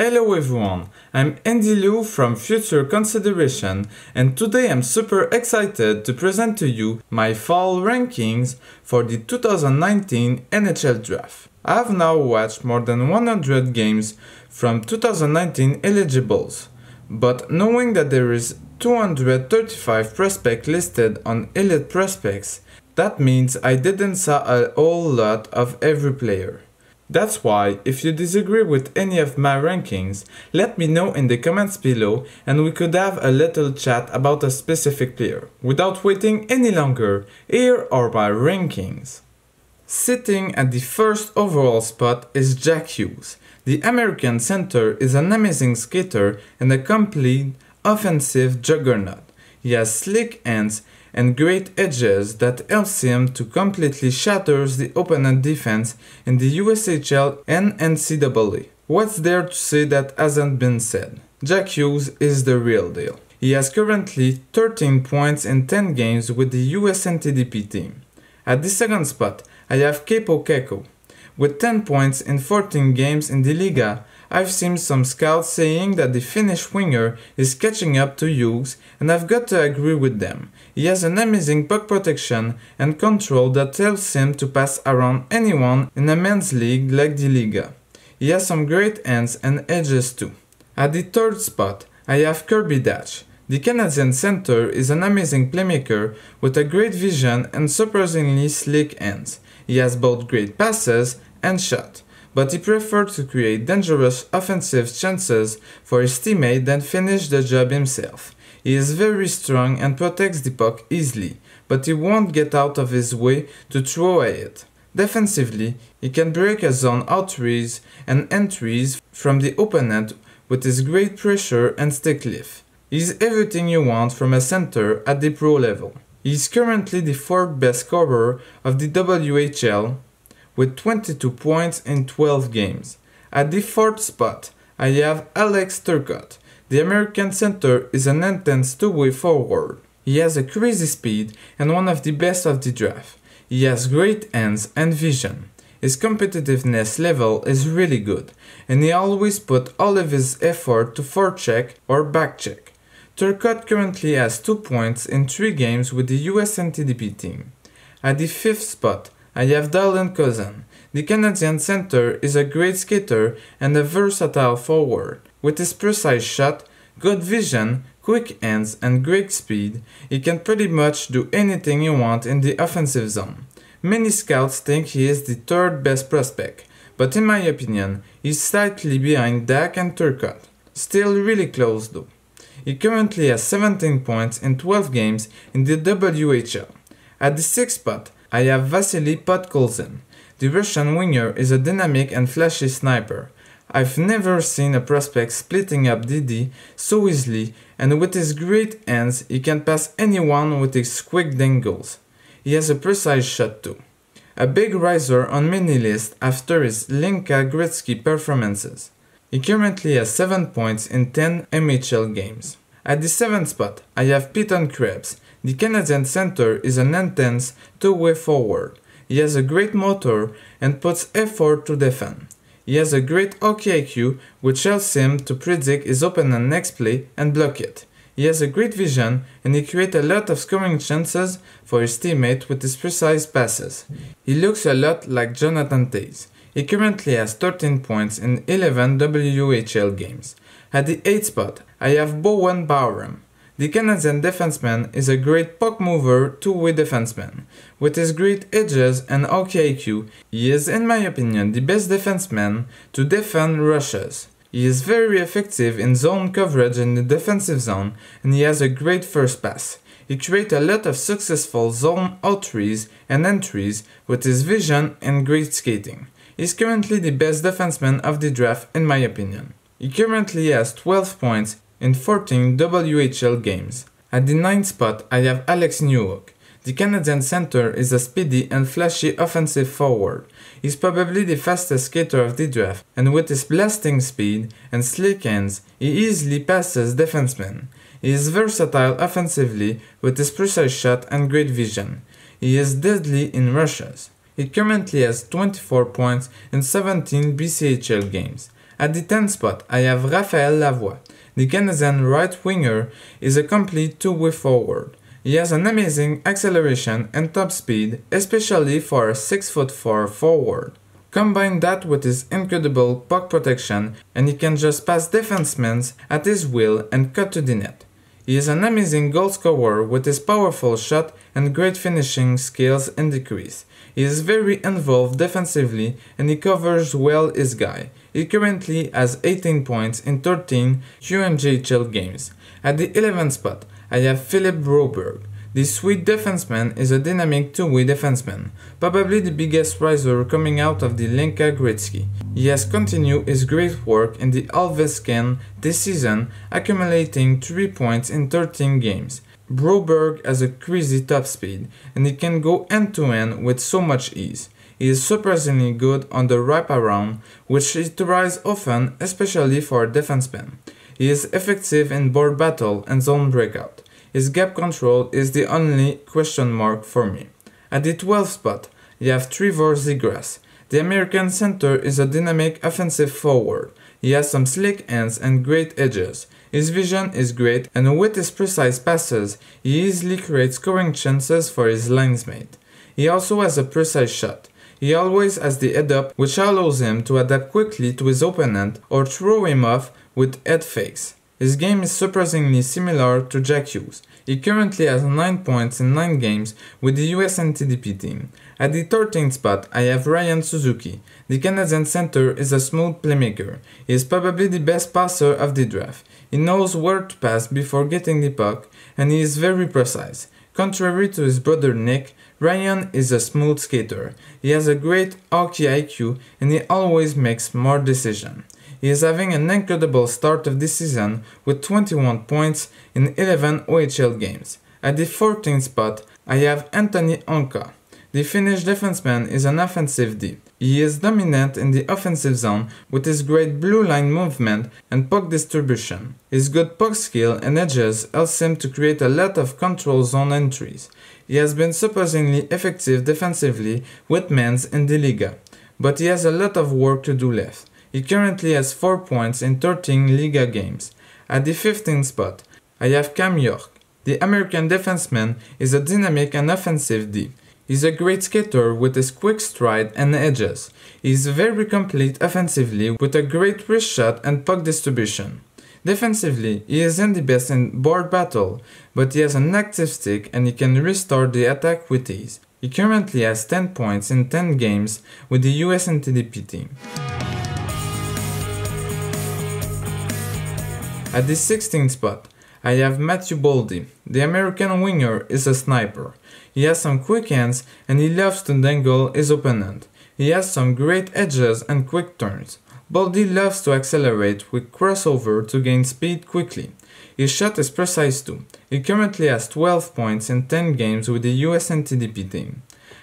Hello everyone, I'm Andy Liu from Future Consideration, and today I'm super excited to present to you my fall rankings for the 2019 NHL Draft. I have now watched more than 100 games from 2019 eligibles, but knowing that there is 235 prospects listed on Elite Prospects, that means I didn't saw a whole lot of every player. That's why, if you disagree with any of my rankings, let me know in the comments below and we could have a little chat about a specific player. Without waiting any longer, here are my rankings. Sitting at the first overall spot is Jack Hughes. The American center is an amazing skater and a complete offensive juggernaut. He has slick hands and great edges that helps him to completely shatter the opponent defense in the USHL and NCAA. What's there to say that hasn't been said? Jack Hughes is the real deal. He has currently 13 points in 10 games with the US NTDP team. At the second spot, I have Kaapo Kakko. With 10 points in 14 games in the Liga, I've seen some scouts saying that the Finnish winger is catching up to Hughes, and I've got to agree with them. He has an amazing puck protection and control that helps him to pass around anyone in a men's league like the Liga. He has some great hands and edges too. At the third spot, I have Kirby Dach. The Canadian center is an amazing playmaker with a great vision and surprisingly slick hands. He has both great passes and shot, but he prefers to create dangerous offensive chances for his teammate than finish the job himself. He is very strong and protects the puck easily, but he won't get out of his way to throw at it. Defensively, he can break a zone outrees and entries from the opponent with his great pressure and stick lift. He's everything you want from a center at the pro level. He is currently the fourth best scorer of the WHL with 22 points in 12 games. At the fourth spot, I have Alex Turcotte. The American center is an intense two-way forward. He has a crazy speed and one of the best of the draft. He has great hands and vision. His competitiveness level is really good, and he always puts all of his effort to forecheck or backcheck. Turcotte currently has 2 points in 3 games with the US NTDP team. At the fifth spot, I have Dillon Cozens. The Canadian center is a great skater and a versatile forward. With his precise shot, good vision, quick hands and great speed, he can pretty much do anything you want in the offensive zone. Many scouts think he is the third best prospect, but in my opinion, he's slightly behind Dach and Turcotte. Still really close though. He currently has 17 points in 12 games in the WHL. At the sixth spot, I have Vasili Podkolzin. The Russian winger is a dynamic and flashy sniper. I've never seen a prospect splitting up DD so easily, and with his great hands he can pass anyone with his quick dangles. He has a precise shot too. A big riser on many lists after his Linka Gretzky performances. He currently has 7 points in 10 MHL games. At the seventh spot, I have Peyton Krebs. The Canadian center is an intense two-way forward. He has a great motor and puts effort to defend. He has a great hockey IQ which helps him to predict his opponent's next play and block it. He has a great vision and he creates a lot of scoring chances for his teammate with his precise passes. He looks a lot like Jonathan Toews. He currently has 13 points in 11 WHL games. At the 8th spot, I have Bowen Byram. The Canadian defenseman is a great puck mover two-way defenseman. With his great edges and hockey IQ, he is in my opinion the best defenseman to defend rushes. He is very effective in zone coverage in the defensive zone and he has a great first pass. He creates a lot of successful zone outrees and entries with his vision and great skating. He is currently the best defenseman of the draft in my opinion. He currently has 12 points in 14 WHL games. At the 9th spot, I have Alex Newhook. The Canadian center is a speedy and flashy offensive forward. He's probably the fastest skater of the draft, and with his blasting speed and slick hands, he easily passes defensemen. He is versatile offensively with his precise shot and great vision. He is deadly in rushes. He currently has 24 points in 17 BCHL games. At the 10th spot, I have Raphael Lavoie. The Canadian right winger is a complete two-way forward. He has an amazing acceleration and top speed, especially for a 6'4" forward. Combine that with his incredible puck protection and he can just pass defensemen at his will and cut to the net. He is an amazing goal scorer with his powerful shot and great finishing skills in the crease. He is very involved defensively and he covers well his guy. He currently has 18 points in 13 QMJHL games. At the 11th spot, I have Philip Broberg. The Swede defenseman is a dynamic two-way defenseman, probably the biggest riser coming out of the Linka Gretzky. He has continued his great work in the Allsvenskan this season, accumulating 3 points in 13 games. Broberg has a crazy top speed, and he can go end-to-end with so much ease. He is surprisingly good on the wraparound, which he tries often, especially for a defenseman. He is effective in board battle and zone breakout. His gap control is the only question mark for me. At the 12th spot, you have Trevor Zegras. The American center is a dynamic offensive forward. He has some slick hands and great edges. His vision is great and with his precise passes, he easily creates scoring chances for his linesmate. He also has a precise shot. He always has the head up, which allows him to adapt quickly to his opponent or throw him off with head fakes. His game is surprisingly similar to Jack Hughes. He currently has 9 points in 9 games with the US NTDP team. At the 13th spot, I have Ryan Suzuki. The Canadian center is a smooth playmaker. He is probably the best passer of the draft. He knows where to pass before getting the puck, and he is very precise. Contrary to his brother Nick, Ryan is a smooth skater. He has a great hockey IQ and he always makes smart decisions. He is having an incredible start of this season with 21 points in 11 OHL games. At the 14th spot, I have Anttoni Honka. The Finnish defenseman is an offensive D. He is dominant in the offensive zone with his great blue line movement and puck distribution. His good puck skill and edges helps him to create a lot of control zone entries. He has been surprisingly effective defensively with men's in the Liga, but he has a lot of work to do left. He currently has 4 points in 13 Liga games. At the 15th spot, I have Cam York. The American defenseman is a dynamic and offensive D. He's a great skater with his quick stride and edges. He is very complete offensively with a great wrist shot and puck distribution. Defensively, he isn't the best in board battle, but he has an active stick and he can restart the attack with ease. He currently has 10 points in 10 games with the US NTDP team. At the 16th spot, I have Matthew Boldy. The American winger is a sniper. He has some quick hands and he loves to dangle his opponent. He has some great edges and quick turns. Boldy loves to accelerate with crossover to gain speed quickly. His shot is precise too. He currently has 12 points in 10 games with the US NTDP team.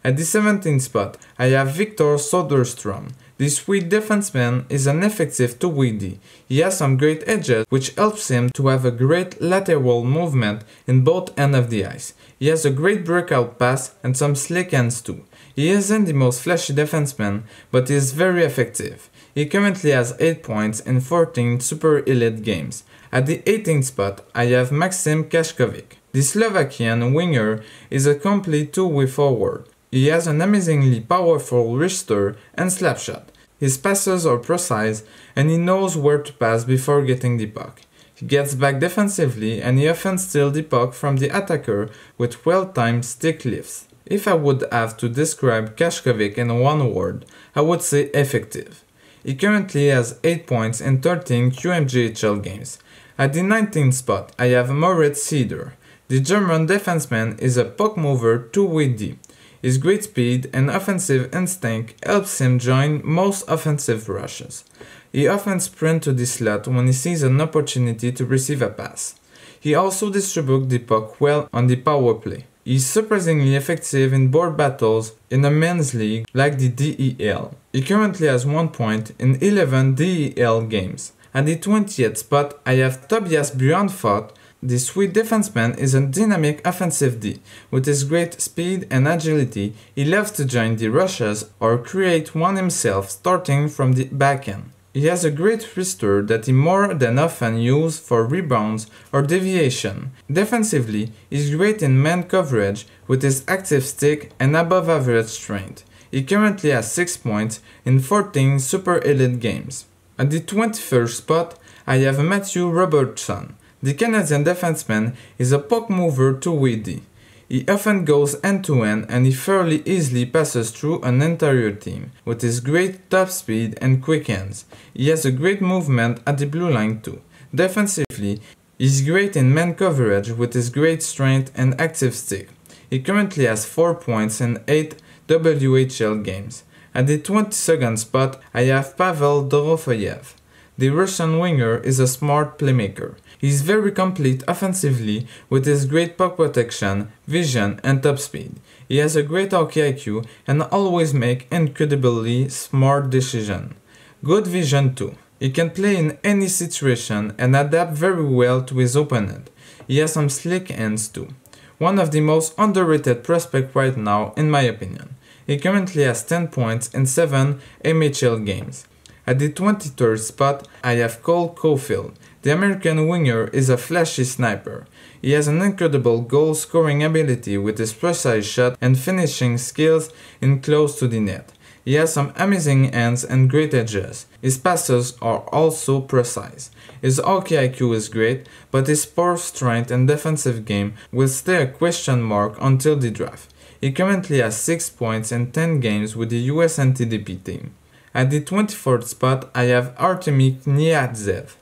At the 17th spot, I have Viktor Soderstrom. The Swede defenseman is an effective two-way D. He has some great edges which helps him to have a great lateral movement in both ends of the ice. He has a great breakout pass and some slick hands too. He isn't the most flashy defenseman, but he is very effective. He currently has 8 points in 14 Super Elite games. At the 18th spot, I have Maxim Cajkovic. The Slovakian winger is a complete two-way forward. He has an amazingly powerful wrister and slap shot. His passes are precise and he knows where to pass before getting the puck. He gets back defensively and he often steals the puck from the attacker with well-timed stick lifts. If I would have to describe Cajkovic in one word, I would say effective. He currently has 8 points in 13 QMJHL games. At the 19th spot, I have Moritz Seider. The German defenseman is a puck mover two-way D. His great speed and offensive instinct helps him join most offensive rushes. He often sprints to the slot when he sees an opportunity to receive a pass. He also distributes the puck well on the power play. He is surprisingly effective in board battles in a men's league like the DEL. He currently has 1 point in 11 DEL games. At the 20th spot, I have Tobias Björnfot. The Swede defenseman is a dynamic offensive D. With his great speed and agility, he loves to join the rushes or create one himself starting from the backhand. He has a great wrister that he more than often uses for rebounds or deviation. Defensively, he's great in man coverage with his active stick and above average strength. He currently has 6 points in 14 Super Elite games. At the 21st spot, I have Mattew Robertson. The Canadian defenseman is a puck mover to Wady. He often goes end-to-end and he fairly easily passes through an entire team, with his great top speed and quick hands. He has a great movement at the blue line too. Defensively, he's great in man coverage with his great strength and active stick. He currently has 4 points in 8 WHL games. At the 22nd spot, I have Pavel Dorofeyev. The Russian winger is a smart playmaker. He is very complete offensively with his great puck protection, vision and top speed. He has a great hockey IQ and always make incredibly smart decisions. Good vision too. He can play in any situation and adapt very well to his opponent. He has some slick hands too. One of the most underrated prospects right now in my opinion. He currently has 10 points in 7 MHL games. At the 23rd spot, I have Cole Caulfield. The American winger is a flashy sniper. He has an incredible goal-scoring ability with his precise shot and finishing skills in close to the net. He has some amazing hands and great edges. His passes are also precise. His hockey IQ is great, but his poor strength and defensive game will stay a question mark until the draft. He currently has 6 points in 10 games with the US NTDP team. At the 24th spot, I have Artemi Knyazev.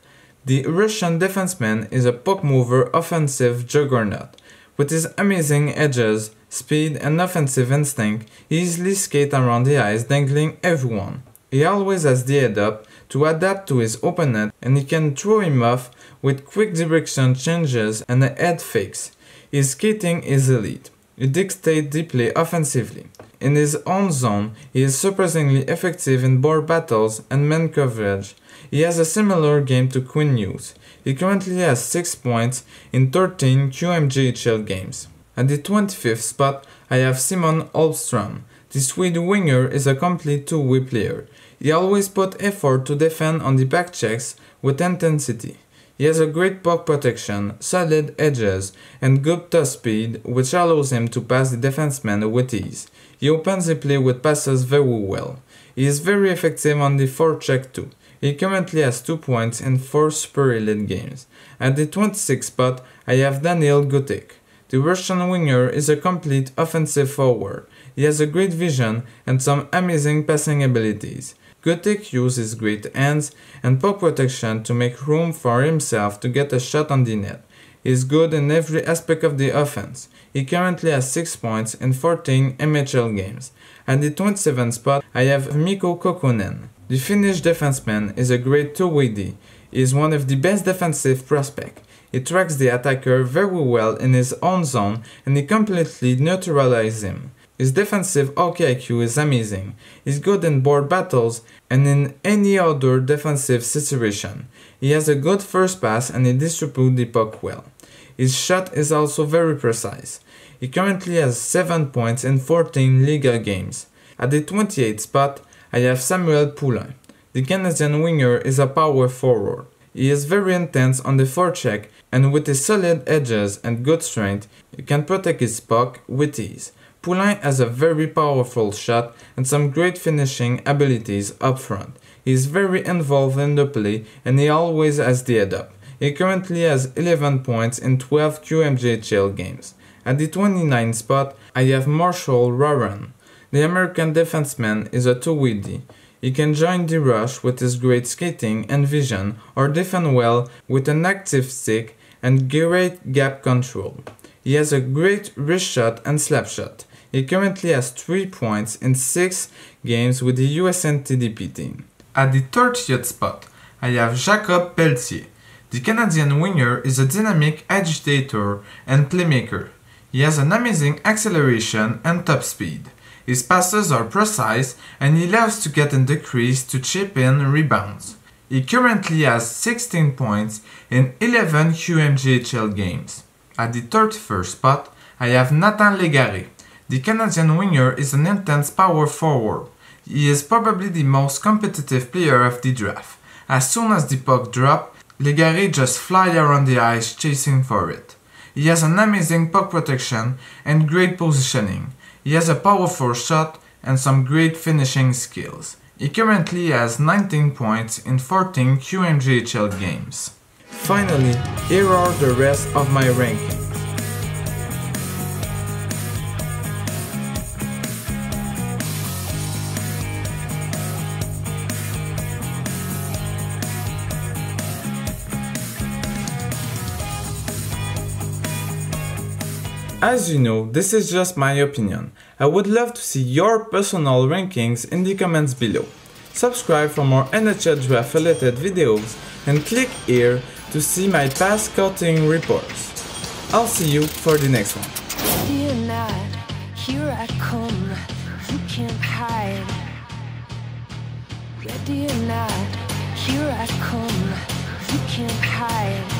The Russian defenseman is a puck mover offensive juggernaut. With his amazing edges, speed and offensive instinct, he easily skates around the ice dangling everyone. He always has the head up to adapt to his opponent and he can throw him off with quick direction changes and head fakes. His skating is elite. He dictates deeply offensively. In his own zone, he is surprisingly effective in board battles and man coverage. He has a similar game to Quinn Hughes. He currently has 6 points in 13 QMJHL games. At the 25th spot, I have Simon Holmstrom. The Swede winger is a complete two-way player. He always puts effort to defend on the back checks with intensity. He has a great puck protection, solid edges, and good top speed, which allows him to pass the defenseman with ease. He opens the play with passes very well. He is very effective on the forecheck too. He currently has 2 points in 4 Super Elite games. At the 26th spot, I have Danill Gutik. The Russian winger is a complete offensive forward. He has a great vision and some amazing passing abilities. Gutik uses great hands and puck protection to make room for himself to get a shot on the net. He is good in every aspect of the offense. He currently has 6 points in 14 MHL games. At the 27th spot, I have Mikko Kokkonen. The Finnish defenseman is a great two-way D. He is one of the best defensive prospects. He tracks the attacker very well in his own zone and he completely neutralizes him. His defensive hockey IQ is amazing. He's good in board battles and in any other defensive situation. He has a good first pass and he distributes the puck well. His shot is also very precise. He currently has 7 points in 14 Liga games. At the 28th spot, I have Samuel Poulin. The Canadian winger is a power forward. He is very intense on the forecheck and with his solid edges and good strength, he can protect his puck with ease. Poulin has a very powerful shot and some great finishing abilities up front. He is very involved in the play and he always has the head up. He currently has 11 points in 12 QMJHL games. At the 29th spot, I have Marshall Rowan. The American defenseman is a two-way D. He can join the rush with his great skating and vision or defend well with an active stick and great gap control. He has a great wrist shot and slap shot. He currently has 3 points in 6 games with the US NTDP team. At the 30th spot, I have Jakob Pelletier. The Canadian winger is a dynamic agitator and playmaker. He has an amazing acceleration and top speed. His passes are precise and he loves to get in the crease to chip in rebounds. He currently has 16 points in 11 QMJHL games. At the 31st spot, I have Nathan Legare. The Canadian winger is an intense power forward. He is probably the most competitive player of the draft. As soon as the puck drops, Likhachyov just flies around the ice chasing for it. He has an amazing puck protection and great positioning. He has a powerful shot and some great finishing skills. He currently has 19 points in 14 QMJHL games. Finally, here are the rest of my rankings. As you know, this is just my opinion. I would love to see your personal rankings in the comments below. Subscribe for more NHL Draft related videos and click here to see my past scouting reports. I'll see you for the next one. Day and night, here I come, you can't hide. Day and night, here I come, you can't hide.